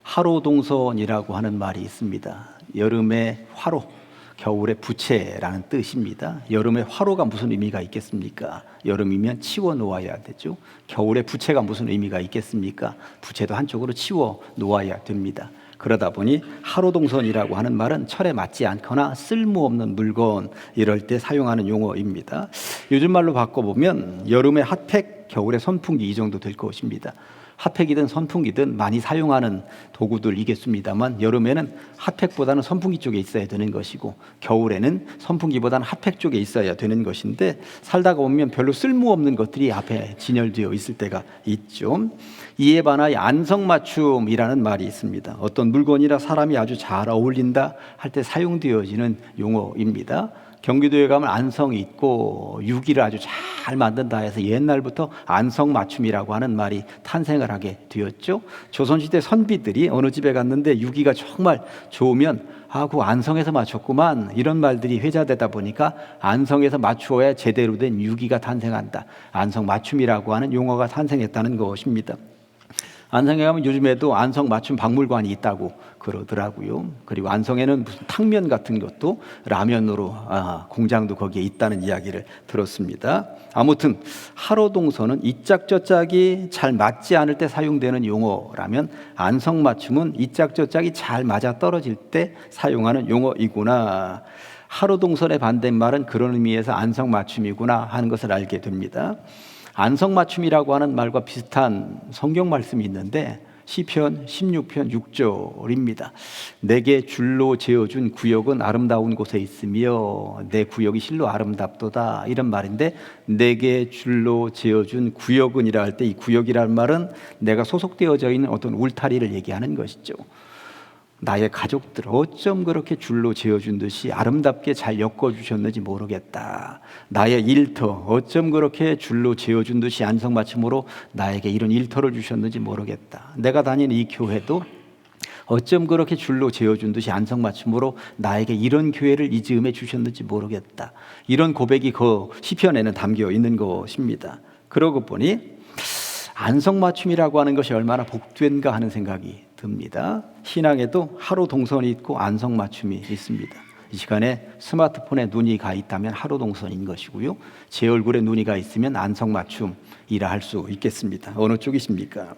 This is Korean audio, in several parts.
화로동선이라고 하는 말이 있습니다. 여름의 화로, 겨울의 부채라는 뜻입니다. 여름의 화로가 무슨 의미가 있겠습니까? 여름이면 치워 놓아야 되죠. 겨울의 부채가 무슨 의미가 있겠습니까? 부채도 한쪽으로 치워 놓아야 됩니다. 그러다 보니 하로동선이라고 하는 말은 철에 맞지 않거나 쓸모없는 물건, 이럴 때 사용하는 용어입니다. 요즘 말로 바꿔보면 여름의 핫팩, 겨울의 선풍기, 이 정도 될 것입니다. 핫팩이든 선풍기든 많이 사용하는 도구들이겠습니다만, 여름에는 핫팩보다는 선풍기 쪽에 있어야 되는 것이고, 겨울에는 선풍기보다는 핫팩 쪽에 있어야 되는 것인데, 살다가 보면 별로 쓸모없는 것들이 앞에 진열되어 있을 때가 있죠. 이에 반하여 안성맞춤이라는 말이 있습니다. 어떤 물건이나 사람이 아주 잘 어울린다 할 때 사용되어지는 용어입니다. 경기도에 가면 안성이 있고 유기를 아주 잘 만든다 해서 옛날부터 안성맞춤이라고 하는 말이 탄생을 하게 되었죠. 조선시대 선비들이 어느 집에 갔는데 유기가 정말 좋으면 그 안성에서 맞췄구만, 이런 말들이 회자되다 보니까 안성에서 맞추어야 제대로 된 유기가 탄생한다, 안성맞춤이라고 하는 용어가 탄생했다는 것입니다. 안성에 가면 요즘에도 안성 맞춤 박물관이 있다고 그러더라고요. 그리고 안성에는 무슨 탕면 같은 것도 라면으로 공장도 거기에 있다는 이야기를 들었습니다. 아무튼 하로동선은 이 짝 저 짝이 잘 맞지 않을 때 사용되는 용어라면, 안성 맞춤은 이 짝 저 짝이 잘 맞아 떨어질 때 사용하는 용어이구나, 하로동선의 반대말은 그런 의미에서 안성 맞춤이구나 하는 것을 알게 됩니다. 안성맞춤이라고 하는 말과 비슷한 성경 말씀이 있는데, 시편 16편 6절입니다. 내게 줄로 지어준 구역은 아름다운 곳에 있으며 내 구역이 실로 아름답도다, 이런 말인데, 내게 줄로 지어준 구역은이라 할 때 이 구역이라는 말은 내가 소속되어져 있는 어떤 울타리를 얘기하는 것이죠. 나의 가족들 어쩜 그렇게 줄로 지어준 듯이 아름답게 잘 엮어주셨는지 모르겠다. 나의 일터 어쩜 그렇게 줄로 지어준 듯이 안성맞춤으로 나에게 이런 일터를 주셨는지 모르겠다. 내가 다니는 이 교회도 어쩜 그렇게 줄로 지어준 듯이 안성맞춤으로 나에게 이런 교회를 이 즈음에 주셨는지 모르겠다. 이런 고백이 그 시편에는 담겨 있는 것입니다. 그러고 보니 안성맞춤이라고 하는 것이 얼마나 복된가 하는 생각이 듭니다. 신앙에도 하로동선이 있고 안성맞춤이 있습니다. 이 시간에 스마트폰에 눈이 가 있다면 하로동선인 것이고요, 제 얼굴에 눈이 가 있으면 안성맞춤이라 할 수 있겠습니다. 어느 쪽이십니까?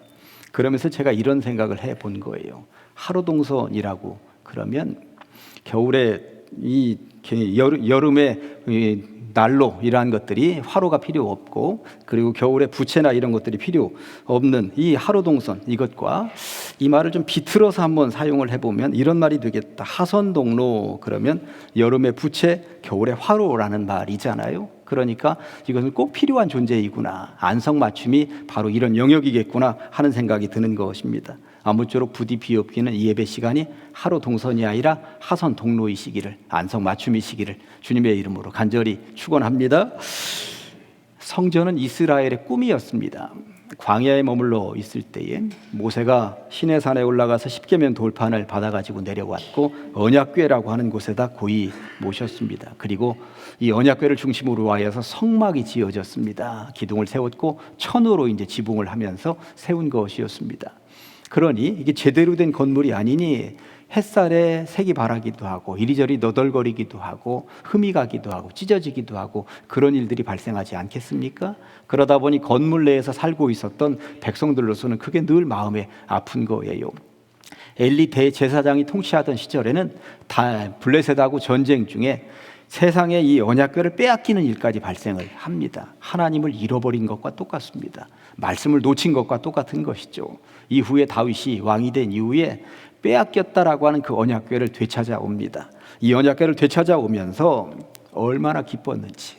그러면서 제가 이런 생각을 해본 거예요. 하로동선이라고 그러면 겨울에 여름에 난로 이러한 것들이 화로가 필요 없고, 그리고 겨울에 부채나 이런 것들이 필요 없는 이 하로동선, 이것과 이 말을 좀 비틀어서 한번 사용을 해보면 이런 말이 되겠다. 하선동로 그러면 여름에 부채, 겨울에 화로라는 말이잖아요. 그러니까 이것은 꼭 필요한 존재이구나, 안성맞춤이 바로 이런 영역이겠구나 하는 생각이 드는 것입니다. 아무쪼록 부디 비옵기는 이 예배 시간이 하로동선이 아니라 하선동로이시기를, 안성맞춤이시기를 주님의 이름으로 간절히 축원합니다. 성전은 이스라엘의 꿈이었습니다. 광야에 머물러 있을 때에 모세가 시내산에 올라가서 십계명 돌판을 받아가지고 내려왔고, 언약궤라고 하는 곳에다 고이 모셨습니다. 그리고 이 언약궤를 중심으로 하여서 성막이 지어졌습니다. 기둥을 세웠고 천으로 이제 지붕을 하면서 세운 것이었습니다. 그러니 이게 제대로 된 건물이 아니니 햇살에 색이 바라기도 하고 이리저리 너덜거리기도 하고 흠이 가기도 하고 찢어지기도 하고 그런 일들이 발생하지 않겠습니까? 그러다 보니 건물 내에서 살고 있었던 백성들로서는 그게 늘 마음에 아픈 거예요. 엘리 대제사장이 통치하던 시절에는 다 블레셋하고 전쟁 중에 세상에 이 언약궤를 빼앗기는 일까지 발생을 합니다. 하나님을 잃어버린 것과 똑같습니다. 말씀을 놓친 것과 똑같은 것이죠. 이후에 다윗이 왕이 된 이후에 빼앗겼다라고 하는 그 언약궤를 되찾아옵니다. 이 언약궤를 되찾아오면서 얼마나 기뻤는지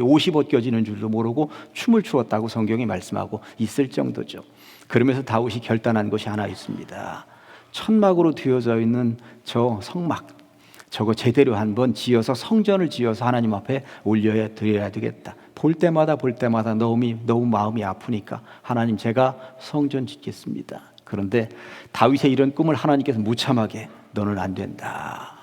옷이 벗겨지는 줄도 모르고 춤을 추었다고 성경이 말씀하고 있을 정도죠. 그러면서 다윗이 결단한 것이 하나 있습니다. 천막으로 되어져 있는 저 성막, 저거 제대로 한번 지어서 성전을 지어서 하나님 앞에 드려야 되겠다. 볼 때마다 너무 마음이 아프니까 하나님, 제가 성전 짓겠습니다. 그런데 다윗의 이런 꿈을 하나님께서 무참하게, 너는 안 된다.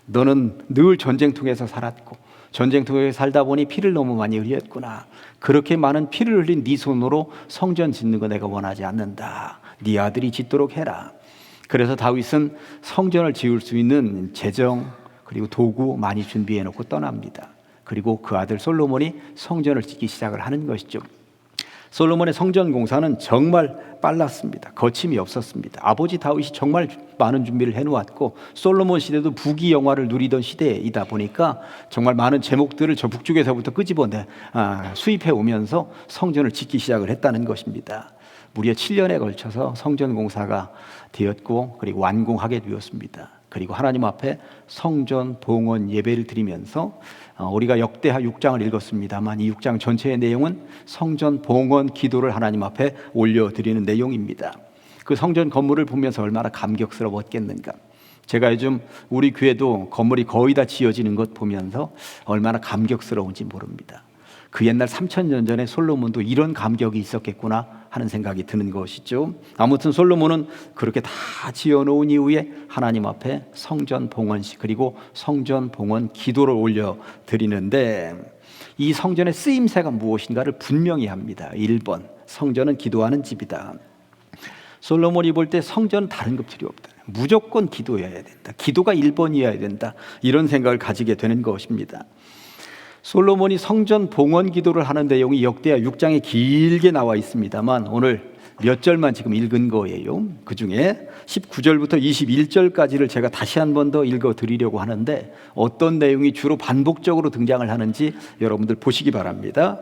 너는 늘 전쟁통에서 살았고 전쟁터에 살다 보니 피를 너무 많이 흘렸구나. 그렇게 많은 피를 흘린 네 손으로 성전 짓는 거 내가 원하지 않는다. 네 아들이 짓도록 해라. 그래서 다윗은 성전을 지을 수 있는 재정 그리고 도구 많이 준비해 놓고 떠납니다. 그리고 그 아들 솔로몬이 성전을 짓기 시작을 하는 것이죠. 솔로몬의 성전 공사는 정말 빨랐습니다. 거침이 없었습니다. 아버지 다윗이 정말 많은 준비를 해놓았고 솔로몬 시대도 부귀영화를 누리던 시대이다 보니까 정말 많은 제목들을 저 북쪽에서부터 끄집어내 수입해 오면서 성전을 짓기 시작을 했다는 것입니다. 무려 7년에 걸쳐서 성전 공사가 되었고 그리고 완공하게 되었습니다. 그리고 하나님 앞에 성전 봉헌 예배를 드리면서 우리가 역대하 6장을 읽었습니다만 이 6장 전체의 내용은 성전 봉헌 기도를 하나님 앞에 올려드리는 내용입니다. 그 성전 건물을 보면서 얼마나 감격스러웠겠는가. 제가 요즘 우리 교회도 건물이 거의 다 지어지는 것 보면서 얼마나 감격스러운지 모릅니다. 그 옛날 3000년 전에 솔로몬도 이런 감격이 있었겠구나 하는 생각이 드는 것이죠. 아무튼 솔로몬은 그렇게 다 지어놓은 이후에 하나님 앞에 성전 봉헌식 그리고 성전 봉헌 기도를 올려드리는데 이 성전의 쓰임새가 무엇인가를 분명히 합니다. 1번, 성전은 기도하는 집이다. 솔로몬이 볼 때 성전은 다른 것들이 없다. 무조건 기도해야 된다. 기도가 1번이어야 된다. 이런 생각을 가지게 되는 것입니다. 솔로몬이 성전 봉헌 기도를 하는 내용이 역대하 6장에 길게 나와 있습니다만 오늘 몇 절만 지금 읽은 거예요. 그 중에 19절부터 21절까지를 제가 다시 한 번 더 읽어드리려고 하는데 어떤 내용이 주로 반복적으로 등장을 하는지 여러분들 보시기 바랍니다.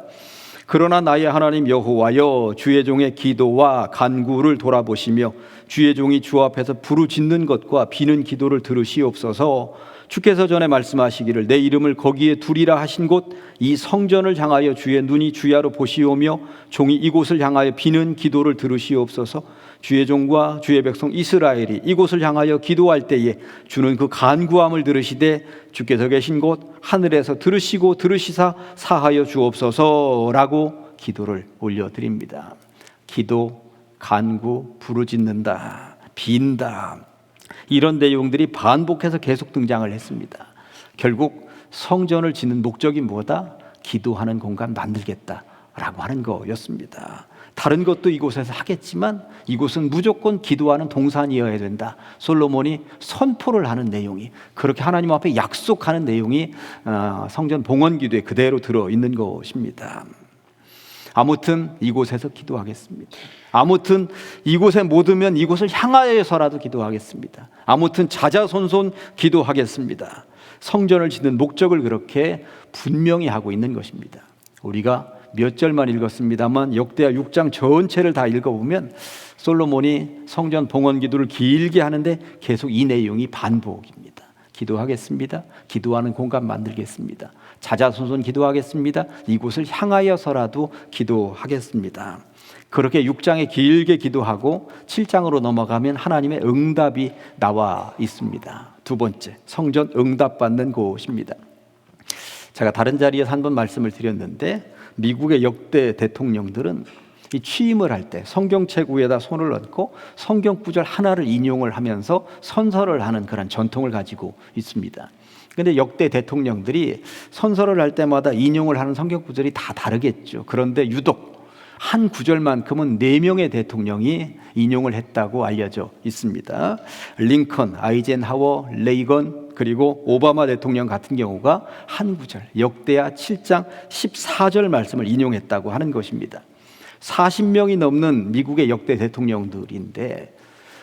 그러나 나의 하나님 여호와여, 주의 종의 기도와 간구를 돌아보시며 주의 종이 주 앞에서 부르짖는 것과 비는 기도를 들으시옵소서. 주께서 전에 말씀하시기를 내 이름을 거기에 두리라 하신 곳 이 성전을 향하여 주의 눈이 주야로 보시오며 종이 이곳을 향하여 비는 기도를 들으시옵소서. 주의 종과 주의 백성 이스라엘이 이곳을 향하여 기도할 때에 주는 그 간구함을 들으시되 주께서 계신 곳 하늘에서 들으시고 들으시사 사하여 주옵소서라고 기도를 올려드립니다. 기도, 간구, 부르짖는다, 빈다, 이런 내용들이 반복해서 계속 등장을 했습니다. 결국 성전을 짓는 목적이 뭐다? 기도하는 공간 만들겠다라고 하는 거였습니다. 다른 것도 이곳에서 하겠지만 이곳은 무조건 기도하는 동산이어야 된다. 솔로몬이 선포를 하는 내용이, 그렇게 하나님 앞에 약속하는 내용이 성전 봉헌 기도에 그대로 들어있는 것입니다. 아무튼 이곳에서 기도하겠습니다. 아무튼 이곳에 못 오면 이곳을 향하여서라도 기도하겠습니다. 아무튼 자자손손 기도하겠습니다. 성전을 짓는 목적을 그렇게 분명히 하고 있는 것입니다. 우리가 몇 절만 읽었습니다만 역대하 6장 전체를 다 읽어보면 솔로몬이 성전 봉헌 기도를 길게 하는데 계속 이 내용이 반복입니다. 기도하겠습니다. 기도하는 공간 만들겠습니다. 자자손손 기도하겠습니다. 이곳을 향하여서라도 기도하겠습니다. 그렇게 6장에 길게 기도하고 7장으로 넘어가면 하나님의 응답이 나와 있습니다. 두 번째, 성전 응답받는 곳입니다. 제가 다른 자리에서 한 번 말씀을 드렸는데 미국의 역대 대통령들은 이 취임을 할 때 성경책 위에다 손을 얹고 성경 구절 하나를 인용을 하면서 선서를 하는 그런 전통을 가지고 있습니다. 그런데 역대 대통령들이 선서를 할 때마다 인용을 하는 성경 구절이 다 다르겠죠. 그런데 유독 한 구절만큼은 4명의 대통령이 인용을 했다고 알려져 있습니다. 링컨, 아이젠하워, 레이건 그리고 오바마 대통령 같은 경우가 한 구절, 역대하 7장 14절 말씀을 인용했다고 하는 것입니다. 40명이 넘는 미국의 역대 대통령들인데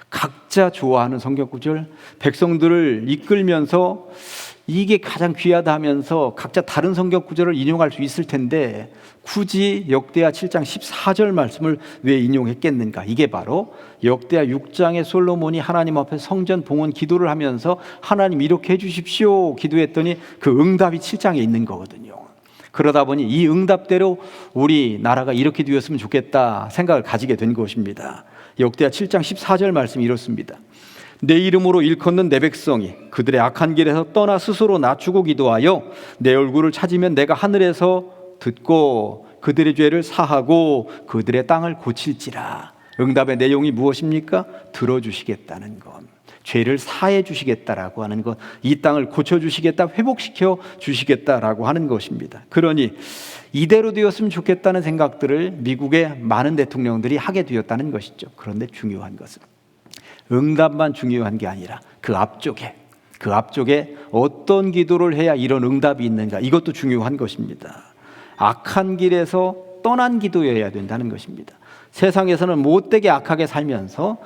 각자 좋아하는 성경 구절, 백성들을 이끌면서 이게 가장 귀하다 하면서 각자 다른 성경 구절을 인용할 수 있을 텐데 굳이 역대하 7장 14절 말씀을 왜 인용했겠는가? 이게 바로 역대하 6장의 솔로몬이 하나님 앞에 성전 봉헌 기도를 하면서 하나님 이렇게 해주십시오 기도했더니 그 응답이 7장에 있는 거거든요. 그러다 보니 이 응답대로 우리나라가 이렇게 되었으면 좋겠다 생각을 가지게 된 것입니다. 역대하 7장 14절 말씀이 이렇습니다. 내 이름으로 일컫는 내 백성이 그들의 악한 길에서 떠나 스스로 낮추고 기도하여 내 얼굴을 찾으면 내가 하늘에서 듣고 그들의 죄를 사하고 그들의 땅을 고칠지라. 응답의 내용이 무엇입니까? 들어주시겠다는 것. 죄를 사해 주시겠다라고 하는 것, 이 땅을 고쳐주시겠다, 회복시켜 주시겠다라고 하는 것입니다. 그러니 이대로 되었으면 좋겠다는 생각들을 미국의 많은 대통령들이 하게 되었다는 것이죠. 그런데 중요한 것은 응답만 중요한 게 아니라 그 앞쪽에 어떤 기도를 해야 이런 응답이 있는가, 이것도 중요한 것입니다. 악한 길에서 떠난 기도여야 된다는 것입니다. 세상에서는 못되게 악하게 살면서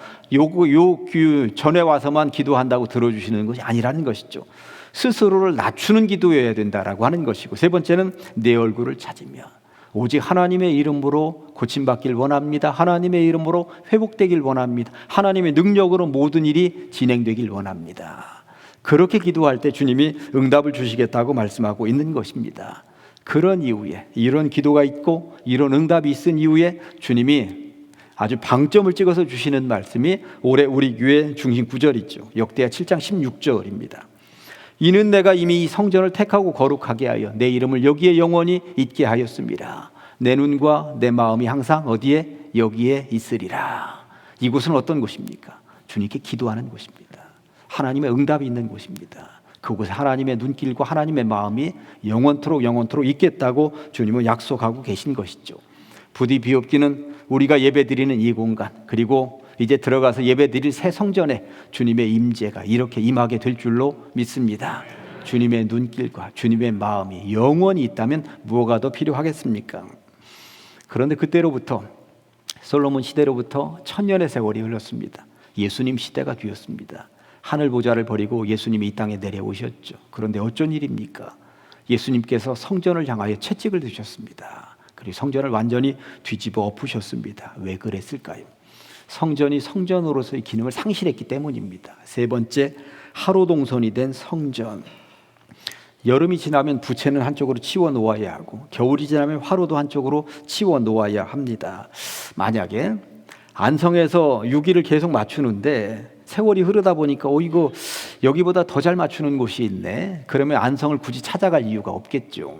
전에 와서만 기도한다고 들어주시는 것이 아니라는 것이죠. 스스로를 낮추는 기도여야 된다라고 하는 것이고, 세 번째는 내 얼굴을 찾으며 오직 하나님의 이름으로 고침받길 원합니다. 하나님의 이름으로 회복되길 원합니다. 하나님의 능력으로 모든 일이 진행되길 원합니다. 그렇게 기도할 때 주님이 응답을 주시겠다고 말씀하고 있는 것입니다. 그런 이후에, 이런 기도가 있고 이런 응답이 있은 이후에 주님이 아주 방점을 찍어서 주시는 말씀이 올해 우리 교회 중심 구절이죠. 역대하 7장 16절입니다. 이는 내가 이미 이 성전을 택하고 거룩하게 하여 내 이름을 여기에 영원히 있게 하였습니다. 내 눈과 내 마음이 항상 어디에? 여기에 있으리라. 이곳은 어떤 곳입니까? 주님께 기도하는 곳입니다. 하나님의 응답이 있는 곳입니다. 그곳에 하나님의 눈길과 하나님의 마음이 영원토록 있겠다고 주님은 약속하고 계신 것이죠. 부디 비옵기는 우리가 예배드리는 이 공간, 그리고 이제 들어가서 예배드릴 새 성전에 주님의 임재가 이렇게 임하게 될 줄로 믿습니다. 주님의 눈길과 주님의 마음이 영원히 있다면 무엇가 더 필요하겠습니까? 그런데 그때로부터, 솔로몬 시대로부터 1000년의 세월이 흘렀습니다. 예수님 시대가 되었습니다. 하늘 보좌를 버리고 예수님이 이 땅에 내려오셨죠. 그런데 어쩐 일입니까? 예수님께서 성전을 향하여 채찍을 드셨습니다. 그리고 성전을 완전히 뒤집어 엎으셨습니다. 왜 그랬을까요? 성전이 성전으로서의 기능을 상실했기 때문입니다. 세 번째, 하루 동선이 된 성전. 여름이 지나면 부채는 한쪽으로 치워 놓아야 하고 겨울이 지나면 화로도 한쪽으로 치워 놓아야 합니다. 만약에 안성에서 6일을 계속 맞추는데 세월이 흐르다 보니까 이거 여기보다 더 잘 맞추는 곳이 있네. 그러면 안성을 굳이 찾아갈 이유가 없겠죠.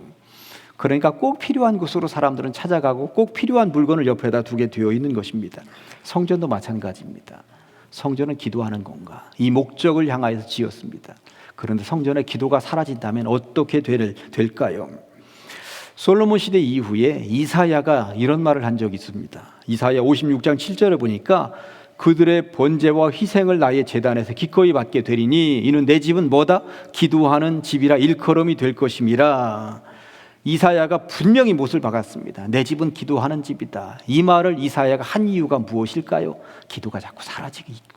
그러니까 꼭 필요한 곳으로 사람들은 찾아가고 꼭 필요한 물건을 옆에다 두게 되어 있는 것입니다. 성전도 마찬가지입니다. 성전은 기도하는 공간, 이 목적을 향하여서 지었습니다. 그런데 성전의 기도가 사라진다면 어떻게 될까요? 솔로몬 시대 이후에 이사야가 이런 말을 한 적이 있습니다. 이사야 56장 7절에 보니까 그들의 번제와 희생을 나의 제단에서 기꺼이 받게 되리니 이는 내 집은 뭐다? 기도하는 집이라 일컬음이 될 것임이라. 이사야가 분명히 못을 박았습니다. 내 집은 기도하는 집이다. 이 말을 이사야가 한 이유가 무엇일까요? 기도가 자꾸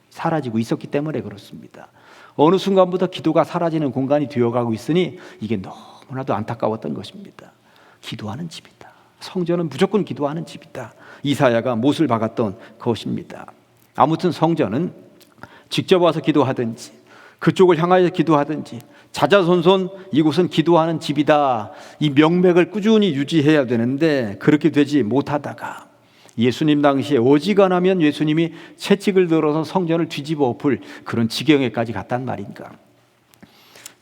사라지고 있었기 때문에 그렇습니다. 어느 순간부터 기도가 사라지는 공간이 되어가고 있으니 이게 너무나도 안타까웠던 것입니다. 기도하는 집이다. 성전은 무조건 기도하는 집이다. 이사야가 못을 박았던 것입니다. 아무튼 성전은 직접 와서 기도하든지 그쪽을 향하여 기도하든지 자자손손 이곳은 기도하는 집이다, 이 명맥을 꾸준히 유지해야 되는데 그렇게 되지 못하다가 예수님 당시에 어지간하면 예수님이 채찍을 들어서 성전을 뒤집어 엎을 그런 지경에까지 갔단 말인가.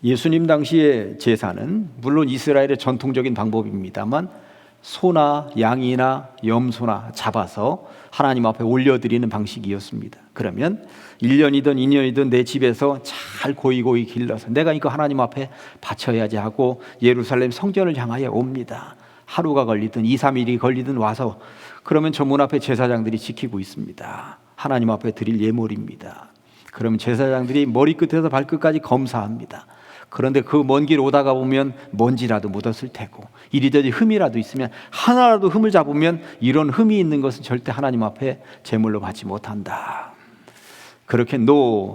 예수님 당시의 제사는 물론 이스라엘의 전통적인 방법입니다만 소나 양이나 염소나 잡아서 하나님 앞에 올려드리는 방식이었습니다. 그러면 1년이든 2년이든 내 집에서 잘 고이고이 길러서 내가 이거 하나님 앞에 바쳐야지 하고 예루살렘 성전을 향하여 옵니다. 하루가 걸리든 2, 3일이 걸리든 와서 그러면 저 문 앞에 제사장들이 지키고 있습니다. 하나님 앞에 드릴 예물입니다. 그러면 제사장들이 머리끝에서 발끝까지 검사합니다. 그런데 그 먼 길 오다가 보면 먼지라도 묻었을 테고 이리저리 흠이라도 있으면 하나라도 흠을 잡으면 이런 흠이 있는 것은 절대 하나님 앞에 제물로 받지 못한다. 그렇게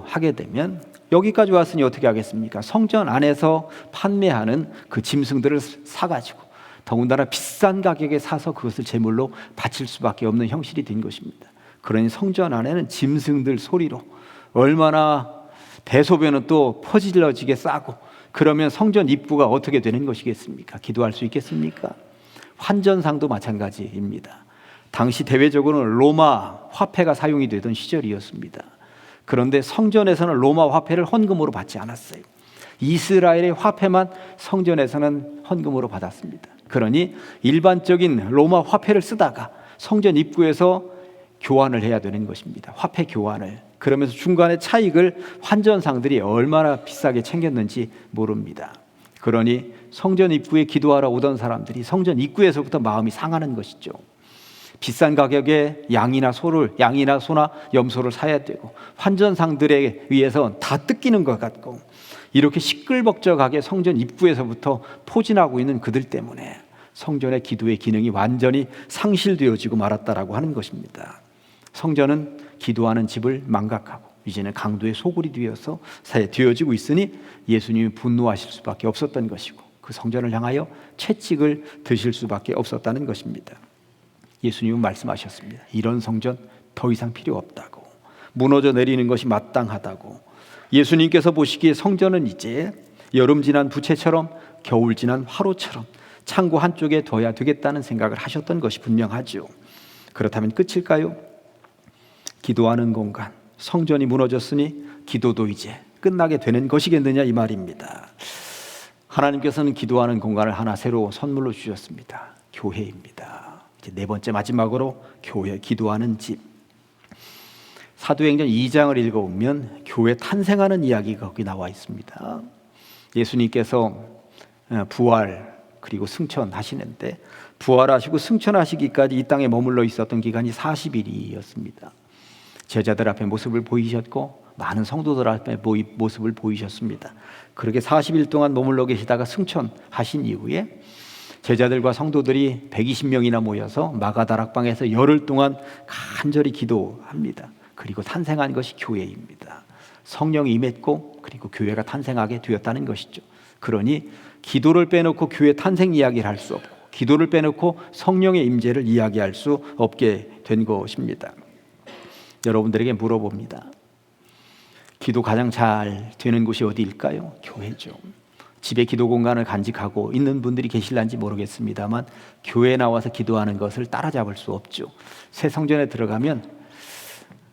하게 되면 여기까지 왔으니 어떻게 하겠습니까? 성전 안에서 판매하는 그 짐승들을 사가지고 더군다나 비싼 가격에 사서 그것을 제물로 바칠 수밖에 없는 형실이 된 것입니다. 그러니 성전 안에는 짐승들 소리로 얼마나 대소변은 또 퍼질러지게 싸고 그러면 성전 입구가 어떻게 되는 것이겠습니까? 기도할 수 있겠습니까? 환전상도 마찬가지입니다. 당시 대외적으로는 로마 화폐가 사용이 되던 시절이었습니다. 그런데 성전에서는 로마 화폐를 헌금으로 받지 않았어요. 이스라엘의 화폐만 성전에서는 헌금으로 받았습니다. 그러니 일반적인 로마 화폐를 쓰다가 성전 입구에서 교환을 해야 되는 것입니다. 화폐 교환을. 그러면서 중간에 차익을 환전상들이 얼마나 비싸게 챙겼는지 모릅니다. 그러니 성전 입구에 기도하러 오던 사람들이 성전 입구에서부터 마음이 상하는 것이죠. 비싼 가격에 양이나 소나 염소를 사야 되고 환전상들에 의해서 다 뜯기는 것 같고, 이렇게 시끌벅적하게 성전 입구에서부터 포진하고 있는 그들 때문에 성전의 기도의 기능이 완전히 상실되어지고 말았다라고 하는 것입니다. 성전은 기도하는 집을 망각하고 이제는 강도의 소굴이 되어지고 있으니 예수님이 분노하실 수밖에 없었던 것이고, 그 성전을 향하여 채찍을 드실 수밖에 없었다는 것입니다. 예수님은 말씀하셨습니다. 이런 성전 더 이상 필요 없다고, 무너져 내리는 것이 마땅하다고. 예수님께서 보시기에 성전은 이제 여름 지난 부채처럼 겨울 지난 화로처럼 창고 한쪽에 둬야 되겠다는 생각을 하셨던 것이 분명하죠. 그렇다면 끝일까요? 기도하는 공간, 성전이 무너졌으니 기도도 이제 끝나게 되는 것이겠느냐, 이 말입니다. 하나님께서는 기도하는 공간을 하나 새로 선물로 주셨습니다. 교회입니다. 이제 네 번째 마지막으로 교회, 기도하는 집. 사도행전 2장을 읽어보면 교회 탄생하는 이야기가 거기 나와 있습니다. 예수님께서 부활 그리고 승천하시는데, 부활하시고 승천하시기까지 이 땅에 머물러 있었던 기간이 40일이었습니다. 제자들 앞에 모습을 보이셨고 많은 성도들 앞에 모습을 보이셨습니다. 그렇게 40일 동안 머물러 계시다가 승천하신 이후에 제자들과 성도들이 120명이나 모여서 마가다락방에서 열흘 동안 간절히 기도합니다. 그리고 탄생한 것이 교회입니다. 성령이 임했고 그리고 교회가 탄생하게 되었다는 것이죠. 그러니 기도를 빼놓고 교회 탄생 이야기를 할 수 없고, 기도를 빼놓고 성령의 임재를 이야기할 수 없게 된 것입니다. 여러분들에게 물어봅니다. 기도 가장 잘 되는 곳이 어디일까요? 교회죠. 집에 기도 공간을 간직하고 있는 분들이 계실런지 모르겠습니다만 교회에 나와서 기도하는 것을 따라잡을 수 없죠. 새 성전에 들어가면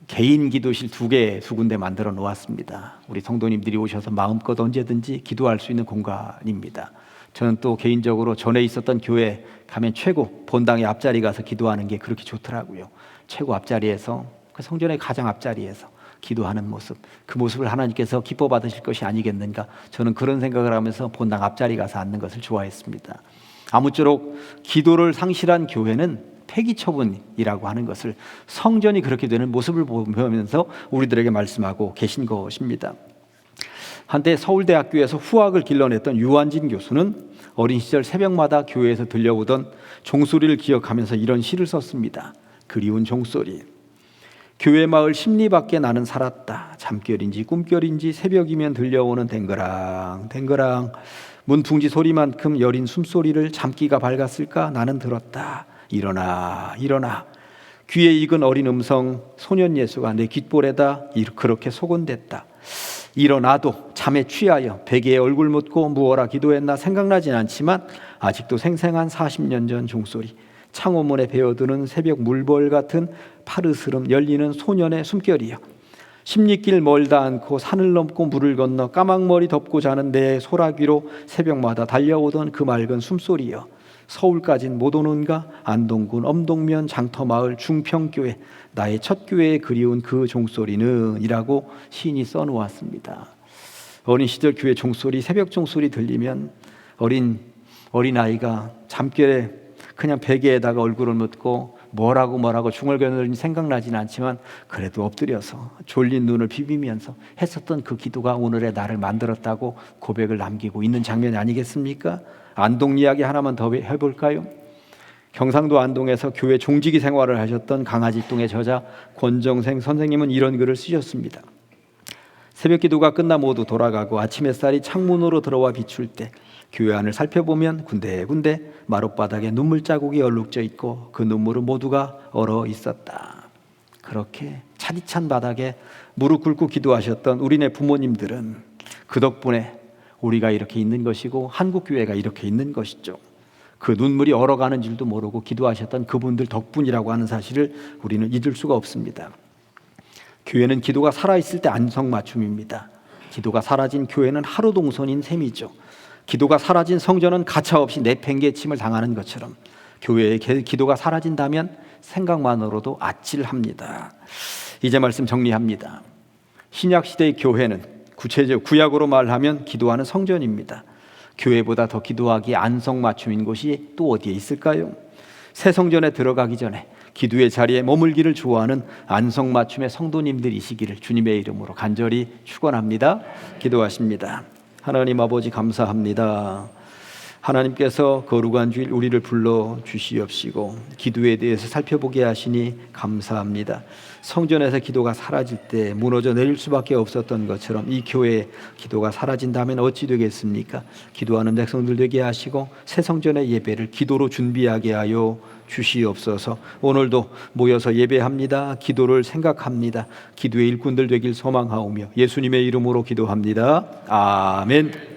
개인 기도실 두 군데 만들어 놓았습니다. 우리 성도님들이 오셔서 마음껏 언제든지 기도할 수 있는 공간입니다. 저는 또 개인적으로 전에 있었던 교회 가면 최고 본당의 앞자리 가서 기도하는 게 그렇게 좋더라고요. 최고 앞자리에서, 그 성전의 가장 앞자리에서 기도하는 모습, 그 모습을 하나님께서 기뻐 받으실 것이 아니겠는가, 저는 그런 생각을 하면서 본당 앞자리 가서 앉는 것을 좋아했습니다. 아무쪼록 기도를 상실한 교회는 폐기처분이라고 하는 것을 성전이 그렇게 되는 모습을 보면서 우리들에게 말씀하고 계신 것입니다. 한때 서울대학교에서 후학을 길러냈던 유한진 교수는 어린 시절 새벽마다 교회에서 들려오던 종소리를 기억하면서 이런 시를 썼습니다. 그리운 종소리. 교회 마을 십리 밖에 나는 살았다. 잠결인지 꿈결인지 새벽이면 들려오는 댕거랑 댕거랑 문풍지 소리만큼 여린 숨소리를 잠기가 밝았을까 나는 들었다. 일어나 일어나. 귀에 익은 어린 음성 소년 예수가 내 귓볼에다 그렇게 소곤댔다. 일어나도 잠에 취하여 베개에 얼굴 묻고 무어라 기도했나 생각나진 않지만 아직도 생생한 40년 전 종소리, 창호문에 베어두는 새벽 물벌 같은 파르스름 열리는 소년의 숨결이여. 십리길 멀다 않고 산을 넘고 물을 건너 까막머리 덮고 자는 내 소라귀로 새벽마다 달려오던 그 맑은 숨소리여. 서울까진 못 오는가. 안동군 엄동면 장터마을 중평교회 나의 첫 교회에 그리운 그 종소리는 이라고 시인이 써놓았습니다. 어린 시절 교회 종소리, 새벽 종소리 들리면 어린아이가 잠결에 그냥 베개에다가 얼굴을 묻고 뭐라고 중얼거리는 생각나진 않지만 그래도 엎드려서 졸린 눈을 비비면서 했었던 그 기도가 오늘의 나를 만들었다고 고백을 남기고 있는 장면이 아니겠습니까? 안동 이야기 하나만 더 해볼까요? 경상도 안동에서 교회 종지기 생활을 하셨던 강아지똥의 저자 권정생 선생님은 이런 글을 쓰셨습니다. 새벽 기도가 끝나 모두 돌아가고 아침 햇살이 창문으로 들어와 비출 때 교회 안을 살펴보면 군데군데 마룻바닥에 눈물 자국이 얼룩져 있고 그 눈물은 모두가 얼어 있었다. 그렇게 차디찬 바닥에 무릎 꿇고 기도하셨던 우리네 부모님들은 그 덕분에 우리가 이렇게 있는 것이고 한국교회가 이렇게 있는 것이죠. 그 눈물이 얼어가는 줄도 모르고 기도하셨던 그분들 덕분이라고 하는 사실을 우리는 잊을 수가 없습니다. 교회는 기도가 살아있을 때 안성맞춤입니다. 기도가 사라진 교회는 하루 동선인 셈이죠. 기도가 사라진 성전은 가차없이 내팽개침을 당하는 것처럼 교회의 기도가 사라진다면 생각만으로도 아찔합니다. 이제 말씀 정리합니다. 신약 시대의 교회는 구체적 구약으로 말하면 기도하는 성전입니다. 교회보다 더 기도하기 안성맞춤인 곳이 또 어디에 있을까요? 새 성전에 들어가기 전에 기도의 자리에 머물기를 좋아하는 안성맞춤의 성도님들이시기를 주님의 이름으로 간절히 축원합니다. 기도하십니다. 하나님 아버지 감사합니다. 하나님께서 거룩한 주일 우리를 불러 주시옵시고 기도에 대해서 살펴보게 하시니 감사합니다. 성전에서 기도가 사라질 때 무너져 내릴 수밖에 없었던 것처럼 이 교회에 기도가 사라진다면 어찌 되겠습니까? 기도하는 백성들 되게 하시고 새 성전의 예배를 기도로 준비하게 하여 주시옵소서. 오늘도 모여서 예배합니다. 기도를 생각합니다. 기도의 일꾼들 되길 소망하오며 예수님의 이름으로 기도합니다. 아멘.